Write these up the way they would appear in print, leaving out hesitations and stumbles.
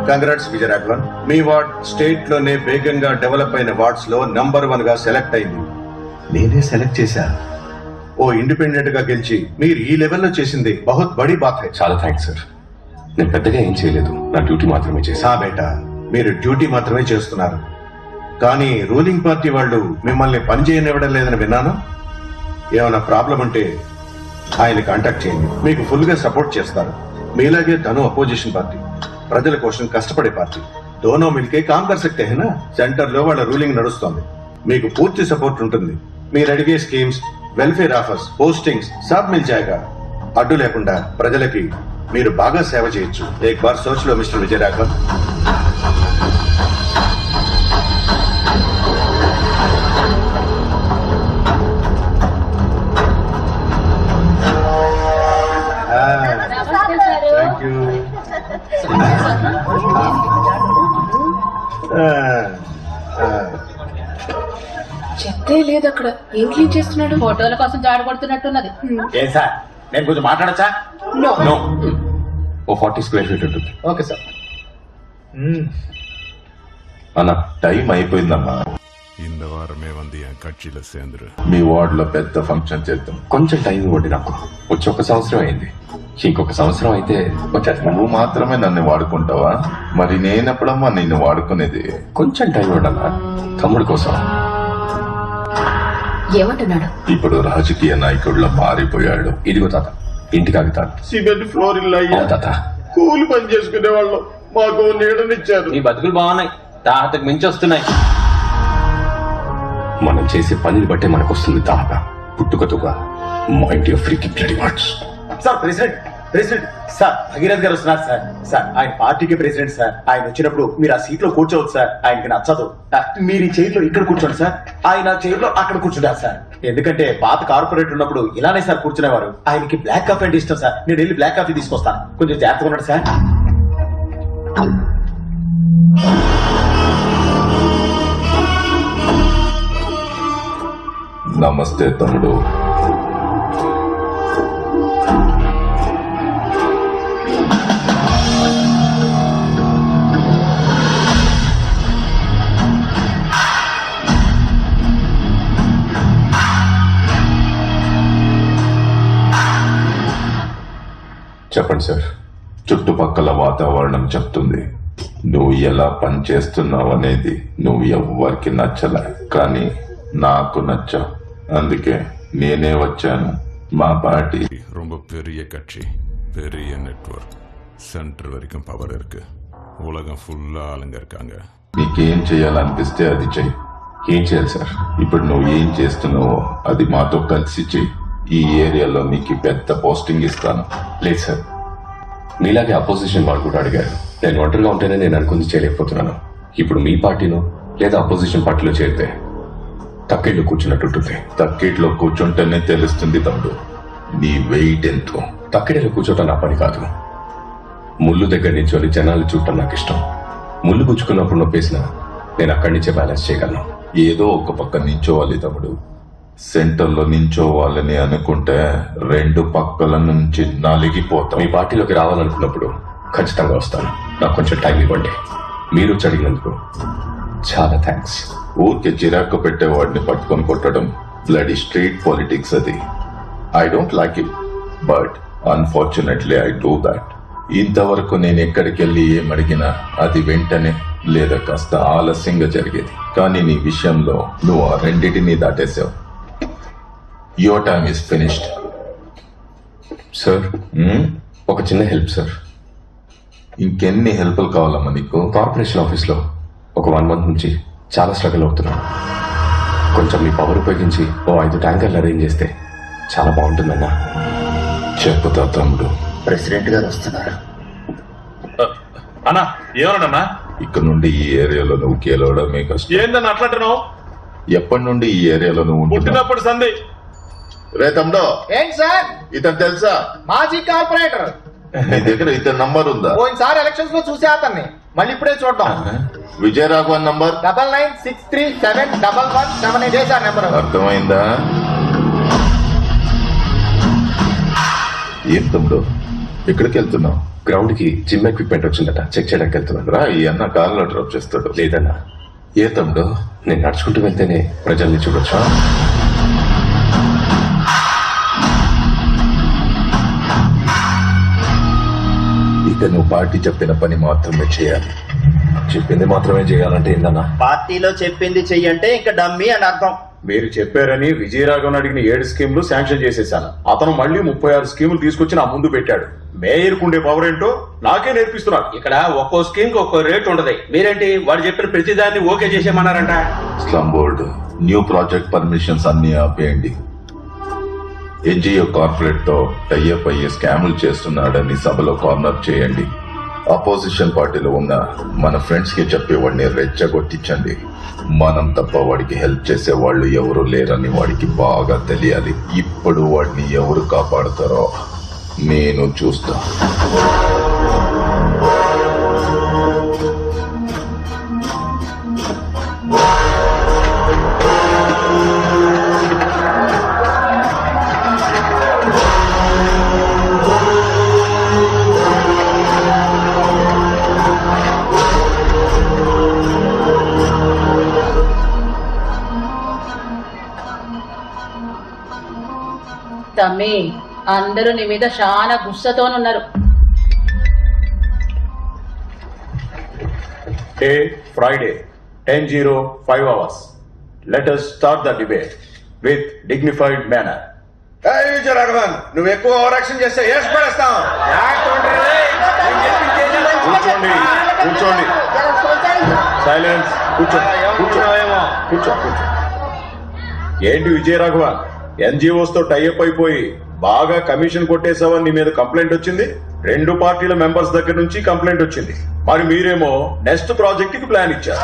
Congrats Vijayaraghavan. మీ ward state లోనే వేగంగా develop అయిన వార్డ్స్ లో నంబర్ 1 గా సెలెక్ట్ అయింది. నేనే సెలెక్ట్ చేశా. ఓ ఇండిపెండెంట్ గా గెలిచి మీరు ఈ లెవెల్లో చేసింది బహుత్ బड़ी బాత్ హై. చాలా థ్యాంక్స్ సార్. నేను పెద్దగా ఏం చేయలేదు, నా డ్యూటీ మాత్రమే చేశా. బేటా, మీరు డ్యూటీ మాత్రమే చేస్తున్నారు, కానీ రూలింగ్ పార్టీ వాళ్ళు మిమ్మల్ని పని చేయనివ్వడం లేదని విన్నాను. ఏమైనా ప్రాబ్లం ఉంటే ఆయన కాంటాక్ట్ చేయండి, మీకు ఫుల్ గా సపోర్ట్ చేస్తారు. మీలాగే తను అపోజిషన్ పార్టీ, ప్రజల కోసం కష్టపడే పార్టీ. దోనో మిల్కే కామ్ కర్ సక్తే హై నా. సెంటర్ లో వాళ్ళ రూలింగ్ నడుస్తోంది, మీకు పూర్తి సపోర్ట్ ఉంటుంది. మీరు అడిగే స్కీమ్స్, వెల్ఫేర్ ఆఫర్స్, పోస్టింగ్స్ సబ్ మిల్ జాయేగా. అడ్డు లేకుండా ప్రజలకి మీరు బాగా సేవ చేయొచ్చు. ఏక్ బార్ సోచ్ లో మిస్టర్ విజయరాఘవన్. Thank you. చెత్తే లేదు అక్కడ. ఏం క్లీన్ చేస్తున్నాడు? ఫోటోల కోసం జాడ కొడుతున్నట్టున్నది. ఏ సార్, నేను కొంచెం మాట్లాడచ్చా? నో, ఓ 40 స్క్వేర్ ఫీట్ ఉంటుంది. Okay sir. అన్న టైం అయిపోయిందమ్మా. இந்த வாரமே வந்து என் கட்சியில சேர்ந்துரு. మీ వార్డ్ లో పెద్ద ఫంక్షన్ చేద్దాం. కొంచెం టైం ఇవ్వండి నాకు. వచ్చి 1 సంవత్సరం అయింది, ఇంకొక సంవత్సరం అయితే వచ్చేస్తా. నువ్వు మాత్రమే నన్ను వాడుకుంటావా? మరి నేనెప్పుడమ్మా నిన్ను వాడుకునేది? కొంచెం టైం ఇవ్వండి అన్న, తమ్ముడి కోసం. ఏమంటున్నాడు? ఇప్పుడు రాజకీయ నాయకుడిలో మారిపోయాడు. ఇదిగో తాత, ఇంటి కాగితాలు. సిమెంట్ ఫ్లోర్ ఇల్లు అవును తాత. కూలి పని చేసుకునే వాళ్ళు మాకు నీడనిచ్చారు. నీ బతుకులు బాగున్నాయి, తాతకు మించి వస్తున్నాయి. మనం చేసే పనిని బట్టే మనకు వస్తుంది తాత. పుట్టుకతుగా mind your freaking bloody words. Sir president sir, Bhagirath గారు వస్తున్నారు సార్. సార్, ఆయన పార్టీకి ప్రెసిడెంట్ సార్. ఆయన వచ్చినప్పుడు మీరు ఆ సీట్ లో కూర్చోవచ్చు సార్. ఆయనకి నచ్చదు. మీరు ఈ చైర్ లో ఇక్కడ కూర్చోండి సార్, ఆయన చైర్ లో అక్కడ కూర్చుంటారు సార్. ఎందుకంటే పాత కార్పొరేట్ ఉన్నప్పుడు ఇలానే సార్ కూర్చునేవారు. ఆయనకి బ్లాక్ కాఫీ అంటే ఇష్టం సార్. నేను వెళ్ళి బ్లాక్ కాఫీ తీసుకొస్తాను, కొంచెం జాగ్రత్తగా ఉన్నాడు సార్. నమస్తే తమ్ముడు. చెప్పండి సార్. చుట్టుపక్కల వాతావరణం చెప్తుంది నువ్వు ఎలా పని చేస్తున్నావు అనేది. నువ్వు ఎవ్వరికి నచ్చలే, కానీ నాకు నచ్చా. అందుకే నేనే వచ్చాను. మా పార్టీ ரொம்ப பெரிய கட்சி, பெரிய நெட்வொர்க், சென்டர் வரைக்கும் பவர் இருக்கு. உலகம் ஃபுல்லா ஆளுங்க இருக்காங்க. నీకేం చేయాలనిపిస్తే అది చెయ్యి. ఏం చేయాలి సార్? ఇప్పుడు నువ్వు ఏం చేస్తున్నావో అది మాతో కలిసి చెయ్యి. ఈ ఏరియాలో నీకు పెద్ద పోస్టింగ్ ఇస్తాను. లేదు సార్, మీలాగే అపోజిషన్ వాళ్ళు కూడా అడిగారు. నేను ఒంటరిగా ఉంటేనే నేను అనుకుంది చేయలేకపోతున్నాను. ఇప్పుడు మీ పార్టీలో లేదా అపోజిషన్ పార్టీలో చేరితే తక్కిళ్ళు కూర్చున్నట్టుంటుంది. తక్కిట్లో కూర్చుంటేనే తెలుస్తుంది తమ్ముడు నీ వెయిట్ ఎంతో. తక్కిడిలో కూర్చోటం నా పని కాదు. ముళ్ళు దగ్గర నుంచి జనాలు చూడటం నాకు ఇష్టం. ముళ్ళు గుచ్చుకున్నప్పుడు నొప్పేసిన నేను అక్కడి నుంచే బ్యాలెన్స్ చేయగలను. ఏదో ఒక పక్క నించోవాలి తమ్ముడు. సెంటర్లో నించోవాలని అనుకుంటే 2 పక్కల నుంచి నలిగిపోతాం. మీ పార్టీలోకి రావాలనుకున్నప్పుడు ఖచ్చితంగా వస్తాను. నాకు కొంచెం టైం ఇవ్వండి. మీరు అడిగినందుకు చాలా థ్యాంక్స్. ఊరికే చిరాకు పెట్టేవాడిని పట్టుకొని కొట్టడం బ్లడీ స్ట్రీట్ పాలిటిక్స్ అది. I don't like it, but unfortunately I do that. ఇంతవరకు నేను ఎక్కడికి వెళ్ళి ఏమడిగినా అది వెంటనే లేదా కాస్త ఆలస్యంగా జరిగేది. కానీ నీ విషయంలో నువ్వు ఆ రెండింటినీ దాటేశావు. Your time is finished. Sir, ఒక చిన్న హెల్ప్ సార్. ఇంకెన్ని హెల్ప్లు కావాలమ్మా నీకు? కార్పొరేషన్ ఆఫీస్లో ఒక 1 month నుంచి చాలా స్ట్రగుల్ అవుతున్నాను. కొంచెం మీ పవర్ ఉపయోగించి ఓ 5 ట్యాంకర్లు అరేంజ్ చేస్తే చాలా బాగుంటుందన్నా. చెప్పుతా తమ్ముడు. ప్రెసిడెంట్ గారు వస్తున్నారు. అన్నా ఏమన్నాడన్నా? ఇక్కడ నుండి ఈ ఏరియాలో నువ్వు గెలవడమే కష్టం. ఏందన్నా అట్లాంటున్నావు? ఎప్పటి నుండి ఈ ఏరియాలో నువ్వు ఉంటున్నావు? పుట్టినప్పుడు సందే. రే తమ్ముడు, ఏంటి సార్? ఇతను తెలుసా? మాజీ కార్పొరేటర్. నీ దగ్గర ఇతని నంబర్ ఉందా? పోయినసారి ఎలక్షన్స్ లో చూసే అతన్ని మళ్ళీ ఇప్పుడే చూడటం. విజయరాఘవన్ నంబర్ 99637117 చేశారు నెంబర్. అర్థమైందా? ఏం తమ్ముడు, ఎక్కడికి వెళ్తున్నావు? గ్రౌండ్ కి జిమ్ ఎక్విప్మెంట్ వచ్చిందట, చెక్ చేయడానికి వెళ్తున్నాను. రా, ఈ అన్న కార్లో డ్రాప్ చేస్తాడు. లేదన్నా, ఏ తమ్ముడు? నేను నడుచుకుంటూ వెళ్తేనే ప్రజల్ని చూడొచ్చు. ఇక నువ్వు పార్టీ చెప్పిన పని మాత్రమే చేయాలి. చెప్పింది మాత్రమే చేయాలంటే ఏందన్నా? పార్టీలో చెప్పింది చెయ్యంటే ఇంకా డమ్మీ అని అర్థం. మీరు చెప్పారని విజయరాఘవన్ అడిగిన 7 స్కీములు శాంక్షన్ చేసేసాను. అతను మళ్ళీ 36 స్కీములు తీసుకొచ్చి నా ముందు పెట్టాడు. మేయర్కు ఉండే పవర్ ఏంటో నాకే నేర్పిస్తున్నాడు. ఇక్కడ ఒక్కో స్కీమ్ కి ఒక్కో రేట్ ఉండదు. మీరేంటి వాడు చెప్పిన ప్రతిదాన్ని ఓకే చేసేయమన్నారంట? Slum board new project permissions అన్ని ఆపేయండి. ఎన్జిఓ కార్పొరేట్ తో టైఅప్ అయ్యి స్కాములు చేస్తున్నాడని సభలో కార్నర్ చేయండి. అపోజిషన్ పార్టీలో ఉన్న మన ఫ్రెండ్స్ కి చెప్పి వాడిని రెచ్చగొట్టించండి. మనం తప్ప వాడికి హెల్ప్ చేసే వాళ్ళు ఎవరు లేరని వాడికి బాగా తెలియాలి. ఇప్పుడు వాడిని ఎవరు కాపాడుతారో నేను చూస్తా. తమ్మి, అందరూ నీ మీద చాలా గుస్సతోనున్నారు. Day Friday 10:05 hours. Let us start the debate with dignified manner. Vijayaraghavan, నువ్వు ఎక్కువ ఓవర్ యాక్షన్ చేస్తే వేసి పడేస్తాం. కూర్చోండి కూర్చోండి. సైలెన్స్. కూర్చో కూర్చో కూర్చో కూర్చో. ఏంటి విజయరాఘవన్, ఎన్జిఓస్ తో టైఅప్ అయిపోయి బాగా కమిషన్ కొట్టేసావని నీ మీద కంప్లైంట్ వచ్చింది. 2 పార్టీల మెంబర్స్ దగ్గర నుంచి కంప్లైంట్ వచ్చింది. మరి మీరేమో నెక్స్ట్ ప్రాజెక్ట్ కి ప్లాన్ ఇచ్చారు.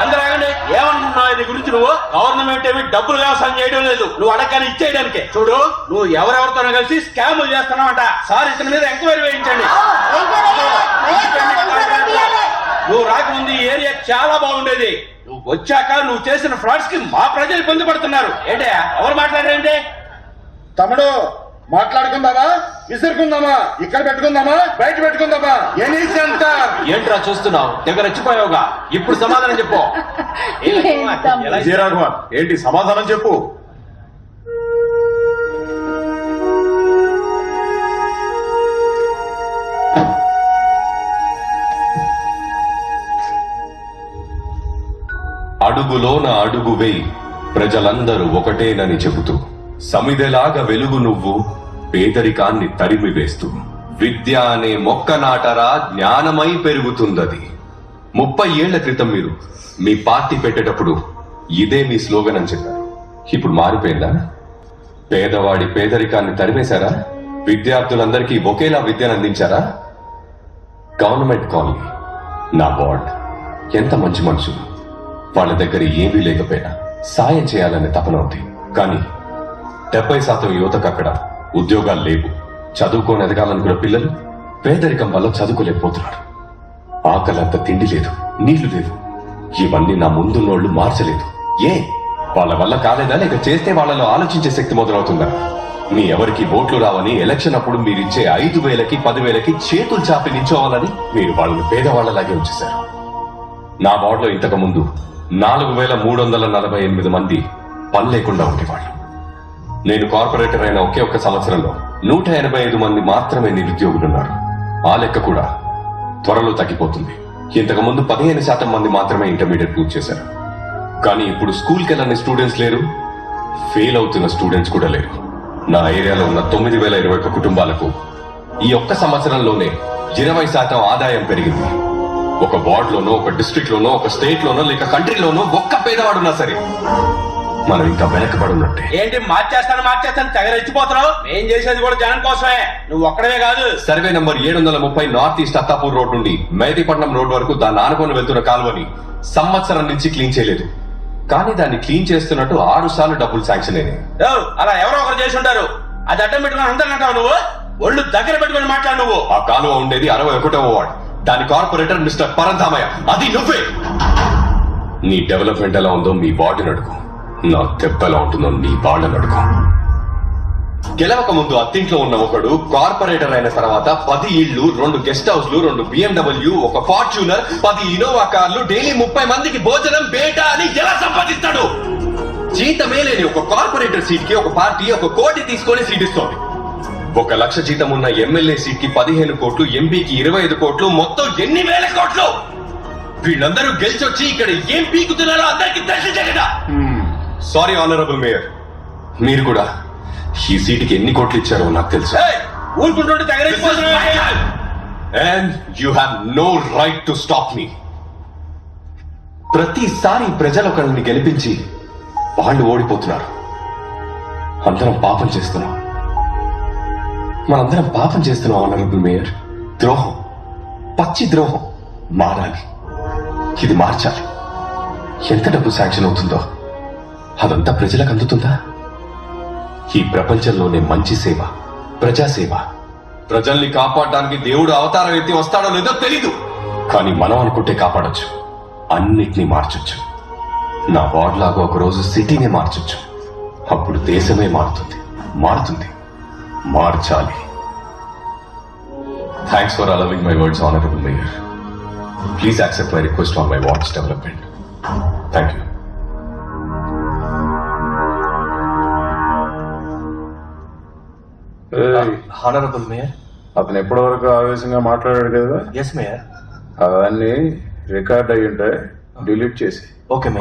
అందరూ ఆగండి. ఏమనుకుంటున్నావు ఇది గురించి? నువ్వు గవర్నమెంట్ ఏమి డబ్బులు వ్యవసాయం చేయడం లేదు, నువ్వు అడగని ఇచ్చేయడానికి. చూడు, నువ్వు ఎవరెవరితోనో కలిసి స్కాములు చేస్తున్నావంట. సార్ ఇతని మీద ఎంక్వైరీ వేయించండి. నువ్వు రాకముందు ఈ ఏరియా చాలా బాగుండేది. నువ్వు వచ్చాక నువ్వు చేసిన ఫ్రాడ్స్ కి మా ప్రజలు ఇబ్బంది పడుతున్నారు. ఏంటి ఎవరు మాట్లాడారంటే? తమ్ముడు, మాట్లాడుకుందామా, విసురుకుందామా, ఇక్కడ పెట్టుకుందామా, బయట పెట్టుకుందామా? Any centre. ఏంట్రా చూస్తున్నావు? దగ్గర రెచ్చిపోయావుగా. ఇప్పుడు సమాధానం చెప్పు. విజయరాఘవన్, ఏంటి సమాధానం చెప్పు. అడుగులోన అడుగు వేయి, ప్రజలందరూ ఒకటేనని చెబుతూ, సమిదెలాగా వెలుగు నువ్వు, పేదరికాన్ని తరిమి వేస్తూ, విద్య అనే మొక్క నాటరా, జ్ఞానమై పెరుగుతుందది. 30 ఏళ్ల క్రితం మీరు మీ పార్టీ పెట్టేటప్పుడు ఇదే మీ స్లోగన్ అని చెప్పారు. ఇప్పుడు మారిపోయిందా? పేదవాడి పేదరికాన్ని తరిమేశారా? విద్యార్థులందరికీ ఒకేలా విద్యను అందించారా? గవర్నమెంట్ కాలనీ, నా వార్డ్, ఎంత మంచి మనుషులు. వాళ్ళ దగ్గర ఏమీ లేకపోయినా సాయం చేయాలనే తపన ఉంది. కానీ 70% యువతకు అక్కడ ఉద్యోగాలు లేవు. చదువుకొని ఎదగాలనుకున్న పిల్లలు పేదరికం వల్ల చదువుకోలేకపోతున్నారు. ఆకలంత తిండి లేదు, నీళ్లు లేదు. ఇవన్నీ నా ముందున్నోళ్లు మార్చలేదు. ఏ వాళ్ళ వల్ల కాలేదా, లేక చేస్తే వాళ్ళలో ఆలోచించే శక్తి మొదలవుతుందా? మీ ఎవరికి ఓట్లు రావని ఎలక్షన్ అప్పుడు మీరిచ్చే 5,000కి 10,000కి చేతులు చాపి నించోవాలని మీరు వాళ్ళని పేదవాళ్లలాగే ఉంచేశారు. నా వార్డులో ఇంతకు ముందు 4,348 మంది పని లేకుండా ఉండేవాళ్ళు. నేను కార్పొరేటర్ అయిన ఒకే ఒక్క సంవత్సరంలో 185 మంది మాత్రమే నిరుద్యోగులున్నారు. ఆ లెక్క కూడా త్వరలో తగ్గిపోతుంది. ఇంతకు ముందు 15% మంది మాత్రమే ఇంటర్మీడియట్ పూర్తి చేశారు. కానీ ఇప్పుడు స్కూల్కి వెళ్ళని స్టూడెంట్స్ లేరు, ఫెయిల్ అవుతున్న స్టూడెంట్స్ కూడా లేరు. నా ఏరియాలో ఉన్న 9,021 కుటుంబాలకు ఈ ఒక్క సంవత్సరంలోనే 20% ఆదాయం పెరిగింది. ఒక వార్డులోనో, ఒక డిస్ట్రిక్ట్ లోనో, ఒక స్టేట్ లోనో, లేక కంట్రీలోనో ఒక్క పేదవాడున్నా సరే మనం ఇంకా వెనకబడి ఉన్నట్టే. ఏంటి మార్చేస్తాను తెగ రెచ్చిపోతున్నావు? ఏం చేసేది కూడా జనం కోసమే, నువ్వు ఒక్కడమే కాదు. Survey number 730 north east Attapur road నుండి మేదీపట్నం రోడ్ వరకు దాన్ని ఆనుకొని వెళ్తున్న కాలువని సంవత్సరం నుంచి క్లీన్ చేయలేదు. కానీ దాన్ని క్లీన్ చేస్తున్నట్టు 6 సార్లు డబ్బులు శాంక్షన్ అయినాయి. అలా ఎవరో ఒకరు చేసి ఉంటారు. అది అడ్డం పెట్టుకుని అందరినంటావు నువ్వు. ఒళ్ళు దగ్గర పెట్టుకుని మాట్లాడు నువ్వు. ఆ కాలువ ఉండేది 61వ వార్డ్. దాని కార్పొరేటర్ మిస్టర్ పరంధామయ్య, అది నువ్వే. నీ డెవలప్మెంట్ ఎలా ఉందో మీ వార్డుని అడుగు, నా దెబ్బ ఎలా ఉంటుందో నీ వాళ్ళని అడుగు. గెలవక ముందు అత్తింట్లో ఉన్న ఒకడు కార్పొరేటర్ అయిన తర్వాత 10 ఇళ్లు, 2 గెస్ట్ హౌస్లు, 2 BMW, ఒక ఫార్చ్యూనర్, 10 ఇనోవా కార్లు, డైలీ 30 మందికి భోజనం బేటా అని ఎలా సంపాదిస్తాడు? జీతమే లేని ఒక కార్పొరేటర్ సీట్ కి ఒక పార్టీ 1 కోటి తీసుకొని సీట్ ఇస్తోంది. 1 లక్ష జీతం ఉన్న ఎమ్మెల్యే సీట్ కి 15 కోట్లు, ఎంపీకి 25 కోట్లు, మొత్తం ఎన్ని వేల కోట్లు? వీళ్ళందరూ గెలిచొచ్చి ఇక్కడ ఏం పీకుతున్నారో అందరికీ తెలిసిందే కదా. సారీ ఆనరబుల్ మేయర్, మీరు కూడా ఈ సీటుకి ఎన్ని కోట్లు ఇచ్చారో నాకు తెలుసు. ఊరుకుంటుంటే తగలేకపోతున్నావు. And you have no right to stop me. ప్రతిసారి ప్రజలు ఒకరిని గెలిపించి వాళ్ళు ఓడిపోతున్నారు. అందరం పాపం చేస్తున్నాం. మనందరం పాపం చేస్తున్నాం ఆనరబుల్ మేయర్. ద్రోహం, పచ్చి ద్రోహం మారాలి. ఇది మార్చాలి. ఎంత డబ్బు శాంక్షన్ అవుతుందో అదంతా ప్రజలకు అందుతుందా? ఈ ప్రపంచంలోనే మంచి సేవ ప్రజాసేవ. ప్రజల్ని కాపాడడానికి దేవుడు అవతారం ఎత్తి వస్తాడో లేదో తెలీదు, కానీ మనం అనుకుంటే కాపాడొచ్చు. అన్నిటినీ మార్చొచ్చు. నా వార్డ్ లాగా ఒకరోజు సిటీనే మార్చొచ్చు. అప్పుడు దేశమే మారుతుంది. మార్చాలి. Thanks for allowing my words honourable mayor. Please accept my request on my wards development. Thank you. Honourable mayor. అతను ఎప్పటి వరకు ఆవేశంగా మాట్లాడాడు కదా, ఎస్ మేయర్. అవన్నీ రికార్డ్ అయ్యి ఉంటాయి, డిలీట్ చేసి. Okay mayor.